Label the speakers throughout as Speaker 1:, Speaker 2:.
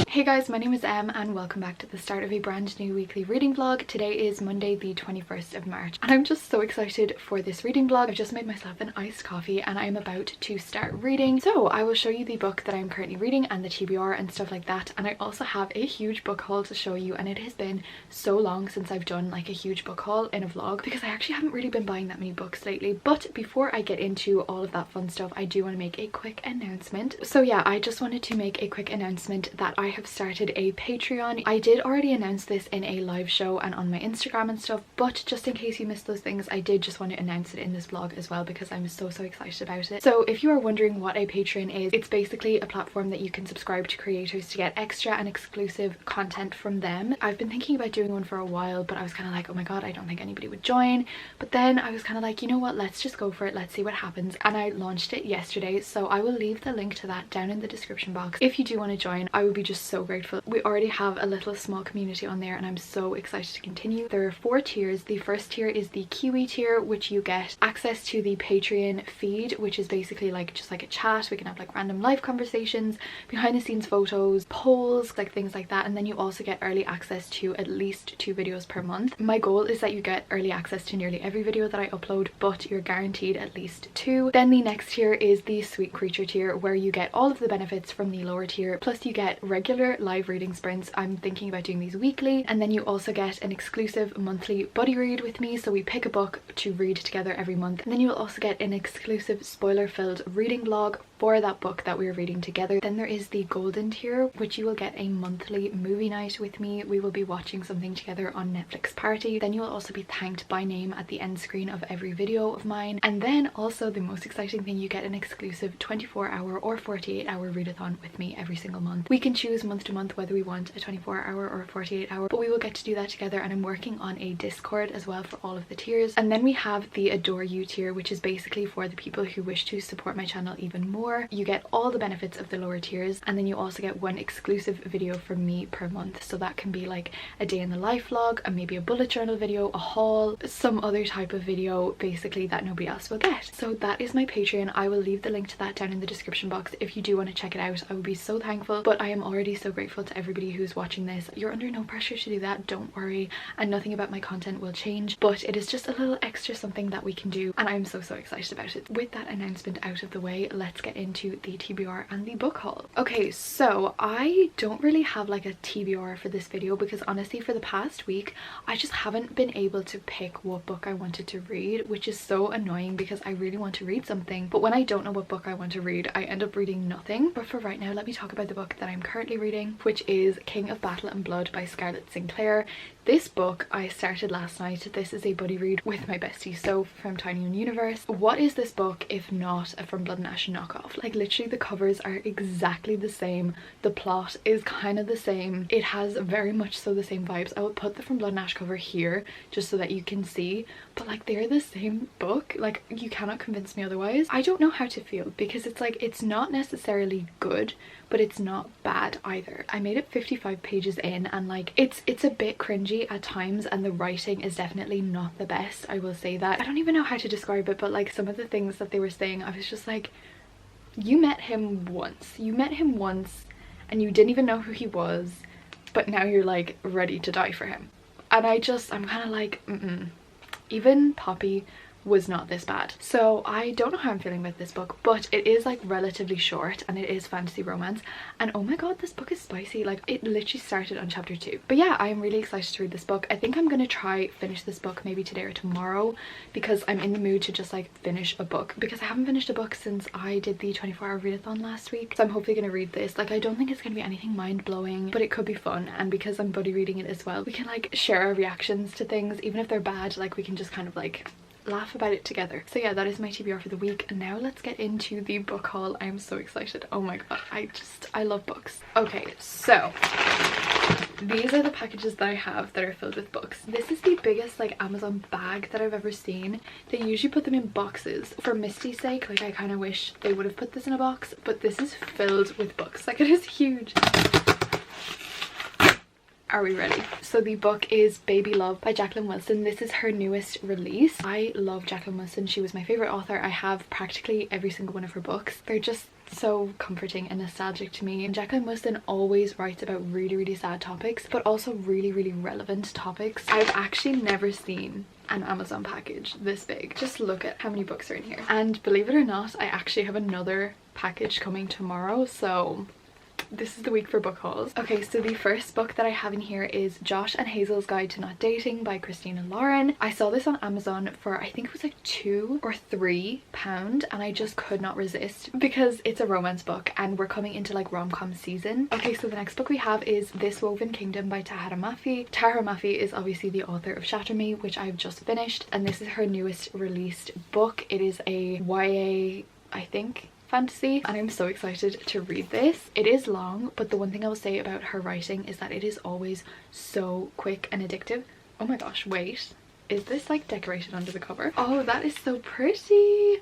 Speaker 1: Hey guys, my name is Em and welcome back to the start of a brand new weekly reading vlog. Today is Monday the 21st of March and I'm just so excited for this reading vlog. I've just made myself an iced coffee and I'm about to start reading. So I will show you the book that I'm currently reading and the TBR and stuff like that, and I also have a huge book haul to show you, and it has been so long since I've done like a huge book haul in a vlog because I actually haven't really been buying that many books lately. But before I get into all of that fun stuff, I do want to make a quick announcement. So yeah, I just wanted to make a quick announcement that I have started a Patreon. I did already announce this in a live show and on my Instagram and stuff, but just in case you missed those things, I did just want to announce it in this vlog as well because I'm so excited about it. So if you are wondering what a Patreon is, it's basically a platform that you can subscribe to creators to get extra and exclusive content from them. I've been thinking about doing one for a while, but I was kind of like, oh my god, I don't think anybody would join. But then I was kind of like, you know what, let's just go for it, let's see what happens. And I launched it yesterday, so I will leave the link to that down in the description box. If you do want to join, I would be just so grateful. We already have a little small community on there and I'm so excited to continue. There are 4 tiers. The first tier is the Kiwi tier, which you get access to the Patreon feed, which is basically like just like a chat. We can have like random live conversations, behind the scenes photos, polls, like things like that, and then you also get early access to at least 2 videos per month. My goal is that you get early access to nearly every video that I upload, but you're guaranteed at least 2. Then the next tier is the Sweet Creature tier, where you get all of the benefits from the lower tier, plus you get regular live reading sprints. I'm thinking about doing these weekly, and then you also get an exclusive monthly buddy read with me, so we pick a book to read together every month, and then you will also get an exclusive spoiler filled reading vlog for that book that we're reading together. Then there is the golden tier, which you will get a monthly movie night with me. We will be watching something together on Netflix Party. Then you will also be thanked by name at the end screen of every video of mine, and then also the most exciting thing, you get an exclusive 24-hour or 48-hour readathon with me every single month. We can choose month to month whether we want a 24-hour or a 48-hour, but we will get to do that together, and I'm working on a Discord as well for all of the tiers. And then we have the Adore You tier, which is basically for the people who wish to support my channel even more. You get all the benefits of the lower tiers, and then you also get 1 exclusive video from me per month, so that can be like a day in the life vlog, and maybe a bullet journal video, a haul, some other type of video basically that nobody else will get. So that is my Patreon. I will leave the link to that down in the description box if you do want to check it out. I would be so thankful, but I am already so grateful to everybody who's watching this. You're under no pressure to do that, don't worry, and nothing about my content will change, but it is just a little extra something that we can do, and I'm so excited about it. With that announcement out of the way, let's get into the TBR and the book haul. Okay, so I don't really have like a TBR for this video because honestly for the past week I just haven't been able to pick what book I wanted to read, which is so annoying because I really want to read something, but when I don't know what book I want to read, I end up reading nothing. But for right now, let me talk about the book that I'm currently reading, which is King of Battle and Blood by Scarlett Sinclair. This book I started last night. This is a buddy read with my bestie Soph from Tiny Own Universe. What is this book if not a From Blood and Ash knockoff? Like literally the covers are exactly the same, the plot is kind of the same, it has very much so the same vibes. I will put the From Blood and Ash cover here just so that you can see, but like they're the same book. Like you cannot convince me otherwise. I don't know how to feel because it's like it's not necessarily good, but it's not bad either. I made it 55 pages in and like it's a bit cringy at times, and the writing is definitely not the best, I will say that. I don't even know how to describe it, but like some of the things that they were saying, I was just like, you met him once and you didn't even know who he was, but now you're like ready to die for him. And I'm kind of like, even Poppy was not this bad. So I don't know how I'm feeling about this book, but it is like relatively short and it is fantasy romance, and oh my god, this book is spicy. Like it literally started on chapter 2. But yeah, I am really excited to read this book. I think I'm gonna try finish this book maybe today or tomorrow because I'm in the mood to just like finish a book, because I haven't finished a book since I did the 24-hour readathon last week. So I'm hopefully gonna read this. Like I don't think it's gonna be anything mind-blowing, but it could be fun, and because I'm buddy reading it as well, we can like share our reactions to things. Even if they're bad, like we can just kind of like laugh about it together. So yeah, that is my TBR for the week, and now let's get into the book haul. I am so excited. Oh my god, I love books. Okay, so these are the packages that I have that are filled with books. This is the biggest like Amazon bag that I've ever seen. They usually put them in boxes. For Misty's sake, like I kind of wish they would have put this in a box, but this is filled with books. Like it is huge. Are we ready? So the book is Baby Love by Jacqueline Wilson. This is her newest release. I love Jacqueline Wilson. She was my favorite author. I have practically every single one of her books. They're just so comforting and nostalgic to me. And Jacqueline Wilson always writes about really sad topics, but also really relevant topics. I've actually never seen an Amazon package this big. Just look at how many books are in here. And believe it or not, I actually have another package coming tomorrow, so this is the week for book hauls. Okay, so the first book that I have in here is Josh and Hazel's Guide to Not Dating by Christina Lauren. I saw this on Amazon for I think it was like £2 or £3, and I just could not resist because it's a romance book and we're coming into like rom-com season. Okay, so the next book we have is This Woven Kingdom by Tahara Mafi. Tahara Mafi is obviously the author of Shatter Me, which I've just finished, and this is her newest released book. It is a YA, I think, fantasy, and I'm so excited to read this. It is long, but the one thing I will say about her writing is that it is always so quick and addictive. Oh my gosh, wait, is this like decorated under the cover? Oh, that is so pretty.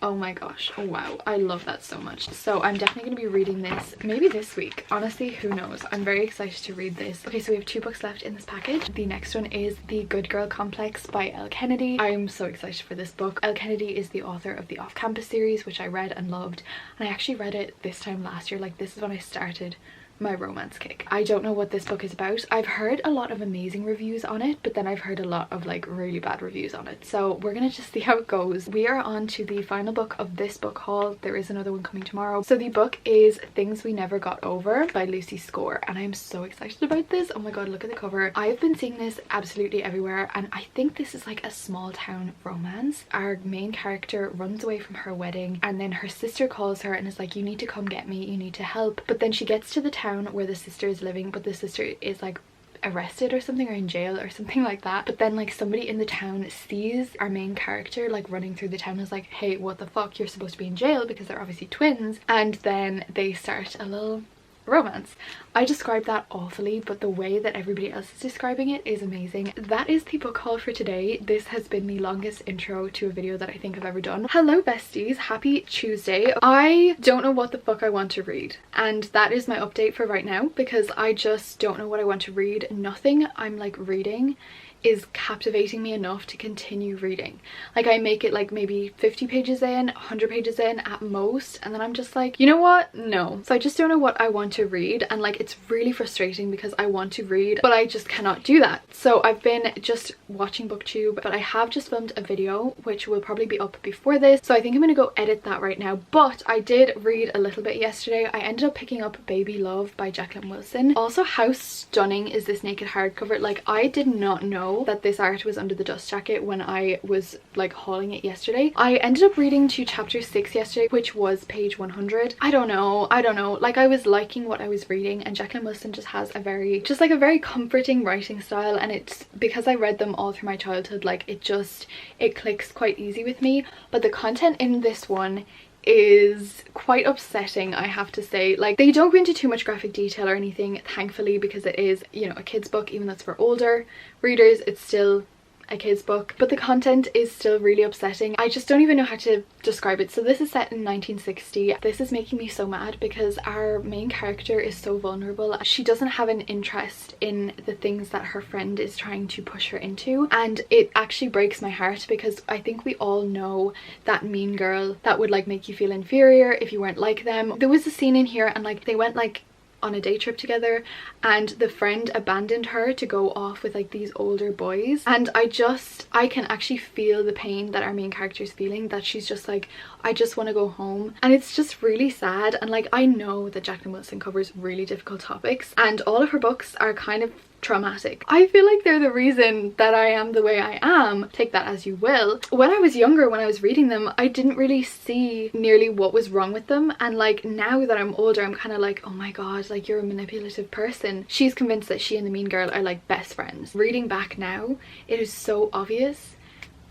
Speaker 1: Oh my gosh, oh wow, I love that so much. So I'm definitely going to be reading this maybe this week. Honestly, who knows? I'm very excited to read this. Okay, so we have 2 books left in this package. The next one is The Good Girl Complex by Elle Kennedy. I'm so excited for this book. Elle Kennedy is the author of the Off Campus series, which I read and loved, and I actually read it this time last year. Like, this is when I started my romance kick. I don't know what this book is about. I've heard a lot of amazing reviews on it, but then I've heard a lot of like really bad reviews on it, so we're gonna just see how it goes. We are on to the final book of this book haul. There is another one coming tomorrow. So the book is Things We Never Got Over by Lucy Score, and I'm so excited about this. Oh my god, look at the cover. I've been seeing this absolutely everywhere, and I think this is like a small town romance. Our main character runs away from her wedding, and then her sister calls her and is like, you need to come get me, you need to help. But then she gets to the town where the sister is living, but the sister is like arrested or something, or in jail or something like that. But then like somebody in the town sees our main character like running through the town and is like, hey, what the fuck, you're supposed to be in jail, because they're obviously twins. And then they start a little romance. I described that awfully, but the way that everybody else is describing it is amazing. That is the book haul for today. This has been the longest intro to a video that I think I've ever done. Hello besties, happy Tuesday. I don't know what the fuck I want to read, and that is my update for right now, because I just don't know what I want to read. Nothing I'm like reading is captivating me enough to continue reading. Like, I make it like maybe 50 pages in, 100 pages in at most, and then I'm just like, you know what, no. So I just don't know what I want to read, and like it's really frustrating because I want to read but I just cannot do that. So I've been just watching booktube, but I have just filmed a video which will probably be up before this, so I think I'm gonna go edit that right now. But I did read a little bit yesterday. I ended up picking up Baby Love by Jacqueline Wilson. Also, how stunning is this naked hardcover? Like, I did not know that this art was under the dust jacket when I was like hauling it yesterday. I ended up reading to chapter 6 yesterday, which was page 100. I don't know, like I was liking what I was reading, and Jacqueline Wilson just has a very comforting writing style, and it's because I read them all through my childhood, like it clicks quite easy with me. But the content in this one is quite upsetting, I have to say. Like, they don't go into too much graphic detail or anything, thankfully, because it is, you know, a kid's book. Even though it's for older readers, it's still a kid's book, but the content is still really upsetting. I just don't even know how to describe it. So this is set in 1960. This is making me so mad because our main character is so vulnerable. She doesn't have an interest in the things that her friend is trying to push her into, and it actually breaks my heart because I think we all know that mean girl that would like make you feel inferior if you weren't like them. There was a scene in here and like they went like on a day trip together, and the friend abandoned her to go off with like these older boys, and I can actually feel the pain that our main character is feeling, that she's just like, I just want to go home. And it's just really sad. And like, I know that Jacqueline Wilson covers really difficult topics, and all of her books are kind of traumatic. I feel like they're the reason that I am the way I am. Take that as you will. When I was younger, when I was reading them, I didn't really see nearly what was wrong with them, and like now that I'm older, I'm kind of like, oh my god, like you're a manipulative person. She's convinced that she and the mean girl are like best friends. Reading back now, it is so obvious,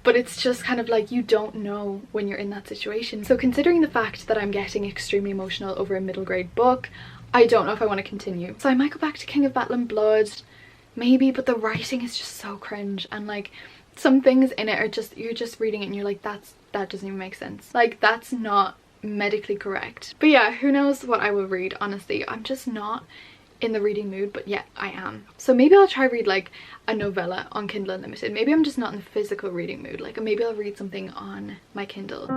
Speaker 1: but it's just kind of like you don't know when you're in that situation. So considering the fact that I'm getting extremely emotional over a middle grade book, I don't know if I want to continue. So I might go back to King of Battle and Blood, maybe, but the writing is just so cringe, and like some things in it are just, you're just reading it and you're like, that doesn't even make sense. Like, that's not medically correct. But yeah, who knows what I will read, honestly. I'm just not in the reading mood, but yet I am. So maybe I'll try read like a novella on Kindle Unlimited. Maybe I'm just not in the physical reading mood. Like maybe I'll read something on my Kindle.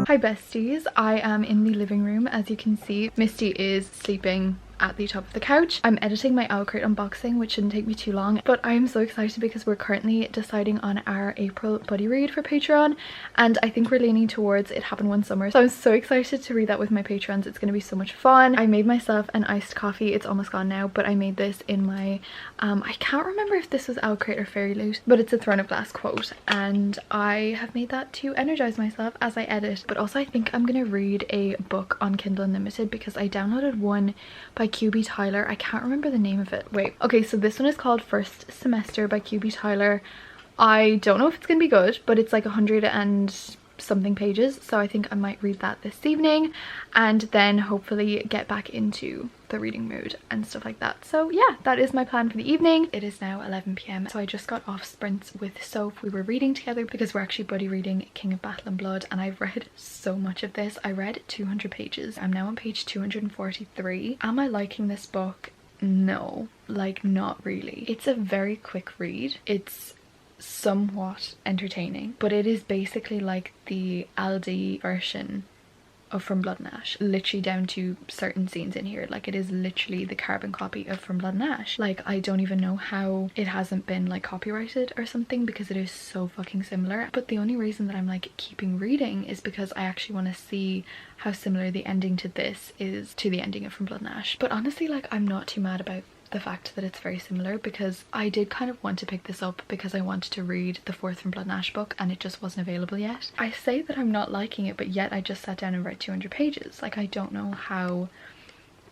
Speaker 1: Hi besties, I am in the living room. As you can see, Misty is sleeping at the top of the couch. I'm editing my Owl Crate unboxing, which shouldn't take me too long, but I am so excited because we're currently deciding on our April buddy read for Patreon, and I think we're leaning towards It Happened One Summer. So I'm so excited to read that with my patrons. It's going to be so much fun. I made myself an iced coffee. It's almost gone now, but I made this in my I can't remember if this was Owl Crate or Fairy Loot, but it's a Throne of Glass quote, and I have made that to energize myself as I edit. But also I think I'm gonna read a book on Kindle Unlimited because I downloaded one by QB Tyler. I can't remember the name of it. Wait, okay, so this one is called First Semester by QB Tyler. I don't know if it's gonna be good, but it's like 100 and something pages, so I think I might read that this evening and then hopefully get back into the reading mood and stuff like that. So yeah, that is my plan for the evening. It is now 11 p.m. so I just got off sprints with Soph. We were reading together because we're actually buddy reading King of Battle and Blood, and I've read so much of this. I read 200 pages. I'm now on page 243. Am I liking this book? No, like not really. It's a very quick read. It's somewhat entertaining, but it is basically like the Aldi version of From Blood and Ash, literally down to certain scenes in here. Like it is literally the carbon copy of From Blood and Ash. Like I don't even know how it hasn't been like copyrighted or something because it is so fucking similar. But the only reason that I'm like keeping reading is because I actually want to see how similar the ending to this is to the ending of From Blood and Ash. But honestly, like I'm not too mad about the fact that it's very similar because I did kind of want to pick this up because I wanted to read the fourth From Blood and Ash book and it just wasn't available yet. I say that I'm not liking it, but yet I just sat down and read 200 pages. Like I don't know how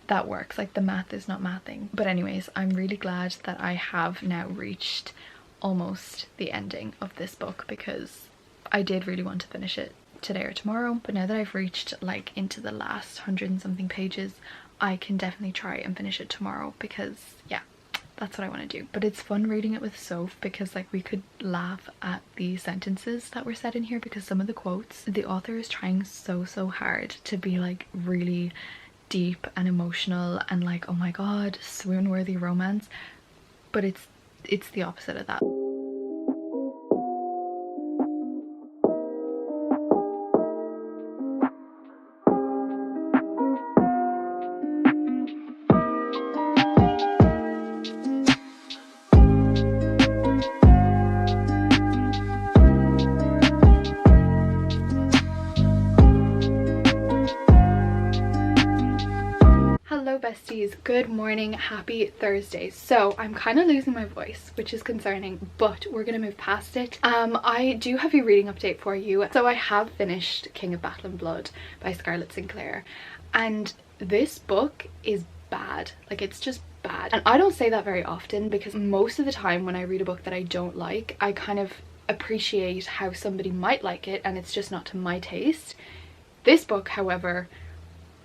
Speaker 1: that works. Like the math is not mathing. But anyways, I'm really glad that I have now reached almost the ending of this book because I did really want to finish it today or tomorrow. But now that I've reached like into the last 100 and something pages, I can definitely try and finish it tomorrow because yeah, that's what I want to do. But it's fun reading it with Soph because like we could laugh at the sentences that were said in here because some of the quotes, the author is trying so hard to be like really deep and emotional and like, oh my god, swoon-worthy romance, but it's the opposite of that. Besties, good morning, happy Thursday. So I'm kind of losing my voice, which is concerning, but we're gonna move past it. I do have a reading update for you. So I have finished King of Battle and Blood by Scarlett Sinclair, and this book is bad. Like it's just bad, and I don't say that very often because most of the time when I read a book that I don't like, I kind of appreciate how somebody might like it and it's just not to my taste. This book, however,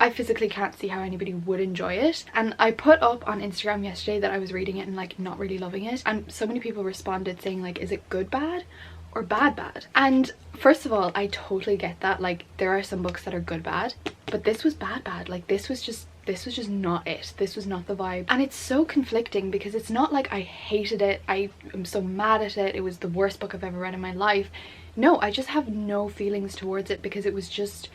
Speaker 1: I physically can't see how anybody would enjoy it, and I put up on Instagram yesterday that I was reading it and like not really loving it, and so many people responded saying like, is it good bad or bad bad? And first of all, I totally get that. Like there are some books that are good bad, but this was bad bad. Like this was just not it. This was not the vibe, and it's so conflicting because it's not like I hated it, I am so mad at it, it was the worst book I've ever read in my life. No, I just have no feelings towards it because it was just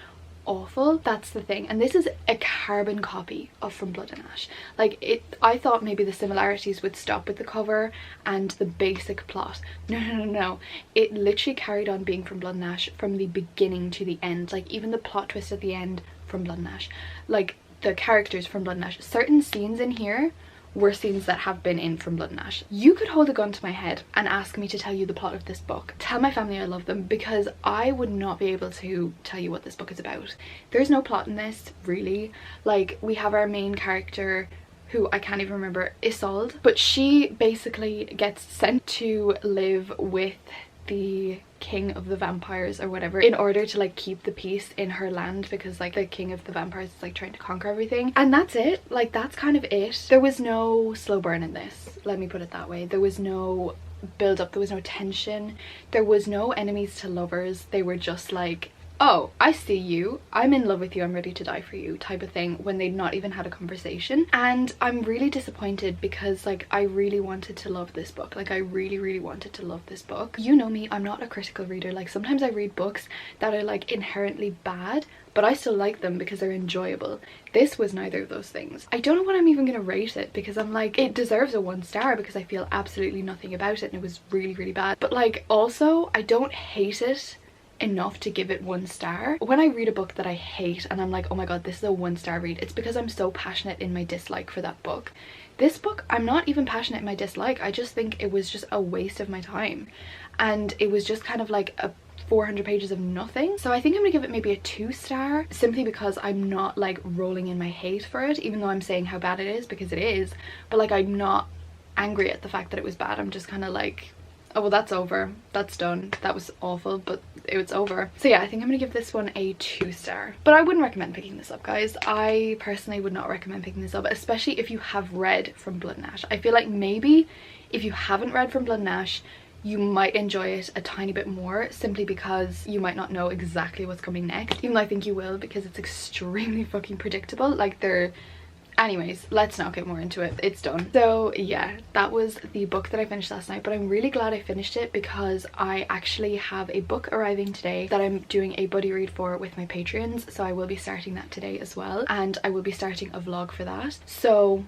Speaker 1: awful. That's the thing. And this is a carbon copy of From Blood and Ash. Like I thought maybe the similarities would stop with the cover and the basic plot. No, it literally carried on being From Blood and Ash from the beginning to the end. Like even the plot twist at the end, From Blood and Ash. Like the characters from Blood and Ash. Certain scenes in here were scenes that have been in From Blood and Ash. You could hold a gun to my head and ask me to tell you the plot of this book. Tell my family I love them, because I would not be able to tell you what this book is about. There's no plot in this, really. Like, we have our main character, who I can't even remember, Isolde, but she basically gets sent to live with the king of the vampires or whatever in order to like keep the peace in her land, because like the king of the vampires is like trying to conquer everything, and that's it. Like, that's kind of it. There was no slow burn in this, let me put it that way. There was no build up, there was no tension, there was no enemies to lovers. They were just like, oh, I see you, I'm in love with you, I'm ready to die for you type of thing, when they'd not even had a conversation. And I'm really disappointed, because like I really wanted to love this book. Like, I really wanted to love this book. You know me, I'm not a critical reader. Like, sometimes I read books that are like inherently bad, but I still like them because they're enjoyable. This was neither of those things. I don't know what I'm even gonna rate it, because I'm like, it deserves a 1 star because I feel absolutely nothing about it and it was really bad. But like, also, I don't hate it enough to give it 1 star. When I read a book that I hate and I'm like, oh my god, this is a 1 star read, it's because I'm so passionate in my dislike for that book. This book, I'm not even passionate in my dislike. I just think it was just a waste of my time, and it was just kind of like a 400 pages of nothing. So I think I'm gonna give it maybe a 2 star, simply because I'm not like rolling in my hate for it, even though I'm saying how bad it is, because it is. But like, I'm not angry at the fact that it was bad. I'm just kind of like, oh well, that's over, that's done, that was awful, but it's over. So yeah, I think I'm gonna give this one a 2 star. But I wouldn't recommend picking this up, guys. I personally would not recommend picking this up, especially if you have read From Blood and Ash. I feel like maybe if you haven't read From Blood and Ash, you might enjoy it a tiny bit more, simply because you might not know exactly what's coming next, even though I think you will, because it's extremely fucking predictable. Like, anyways, let's not get more into it, it's done. So yeah, that was the book that I finished last night, but I'm really glad I finished it, because I actually have a book arriving today that I'm doing a buddy read for with my Patreons, so I will be starting that today as well, and I will be starting a vlog for that. So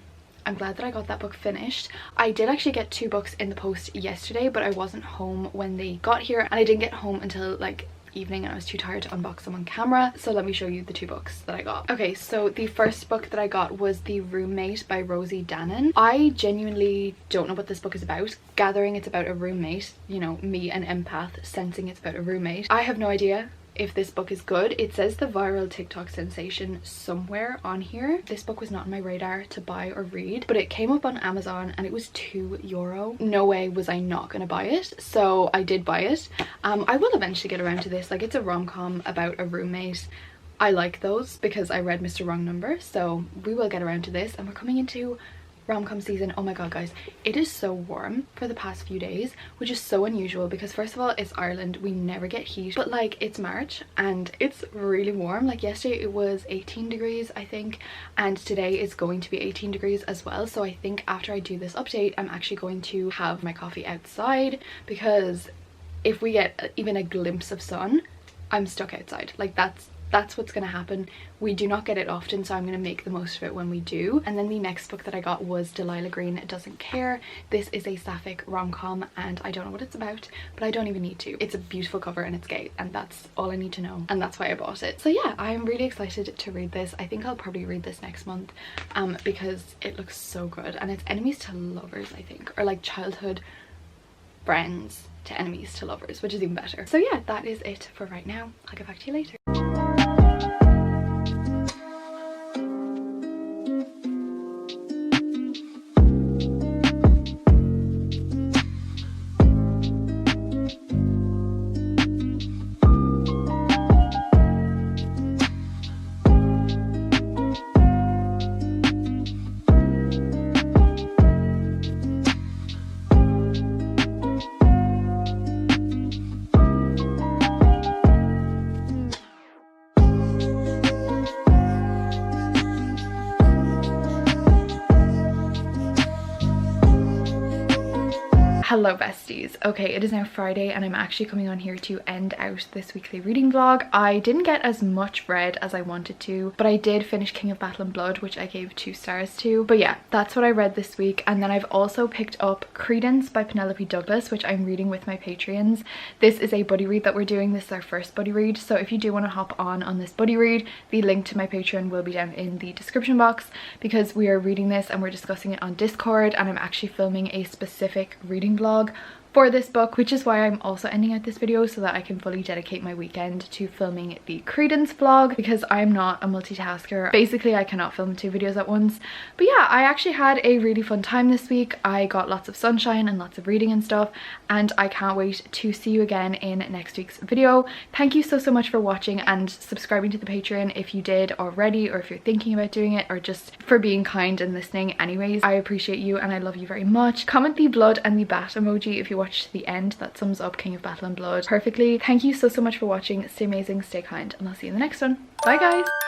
Speaker 1: I'm glad that I got that book finished. I did actually get 2 books in the post yesterday, but I wasn't home when they got here, and I didn't get home until like evening, and I was too tired to unbox them on camera. So let me show you the 2 books that I got. Okay, so the first book that I got was The Roommate by Rosie Danan. I genuinely don't know what this book is about. Gathering it's about a roommate, you know, me, an empath, sensing it's about a roommate. I have no idea if this book is good. It says the viral TikTok sensation somewhere on here. This book was not on my radar to buy or read, but it came up on Amazon and it was €2. No way was I not gonna buy it, so I did buy it. I will eventually get around to this. Like, it's a rom-com about a roommate. I like those because I read Mr. Wrong Number, so we will get around to this. And we're coming into rom-com season. Oh my god, guys, it is so warm for the past few days, which is so unusual, because first of all, it's Ireland, we never get heat, but like, it's March and it's really warm. Like, yesterday it was 18 degrees I think, and today is going to be 18 degrees as well. So I think after I do this update, I'm actually going to have my coffee outside, because if we get even a glimpse of sun, I'm stuck outside. Like, that's what's gonna happen. We do not get it often, so I'm gonna make the most of it when we do. And then the next book that I got was Delilah Green Doesn't Care. This is a sapphic rom-com, and I don't know what it's about, but I don't even need to. It's a beautiful cover and it's gay, and that's all I need to know, and that's why I bought it. So yeah, I'm really excited to read this. I think I'll probably read this next month, because it looks so good, and it's enemies to lovers, I think, or like childhood friends to enemies to lovers, which is even better. So yeah, that is it for right now. I'll get back to you later. Hello besties. Okay, it is now Friday and I'm actually coming on here to end out this weekly reading vlog. I didn't get as much read as I wanted to, but I did finish King of Battle and Blood, which I gave 2 stars to. But yeah, that's what I read this week. And then I've also picked up Credence by Penelope Douglas, which I'm reading with my Patreons. This is a buddy read that we're doing. This is our first buddy read, so if you do want to hop on this buddy read, the link to my Patreon will be down in the description box, because we are reading this and we're discussing it on Discord, and I'm actually filming a specific reading vlog for this book, which is why I'm also ending out this video so that I can fully dedicate my weekend to filming the Credence vlog, because I'm not a multitasker. Basically, I cannot film 2 videos at once. But yeah, I actually had a really fun time this week. I got lots of sunshine and lots of reading and stuff, and I can't wait to see you again in next week's video. Thank you so much for watching and subscribing to the Patreon if you did already, or if you're thinking about doing it, or just for being kind and listening anyways. I appreciate you and I love you very much. Comment the blood and the bat emoji if you watch to the end. That sums up King of Battle and Blood perfectly. Thank you so much for watching. Stay amazing, stay kind, and I'll see you in the next one. Bye guys.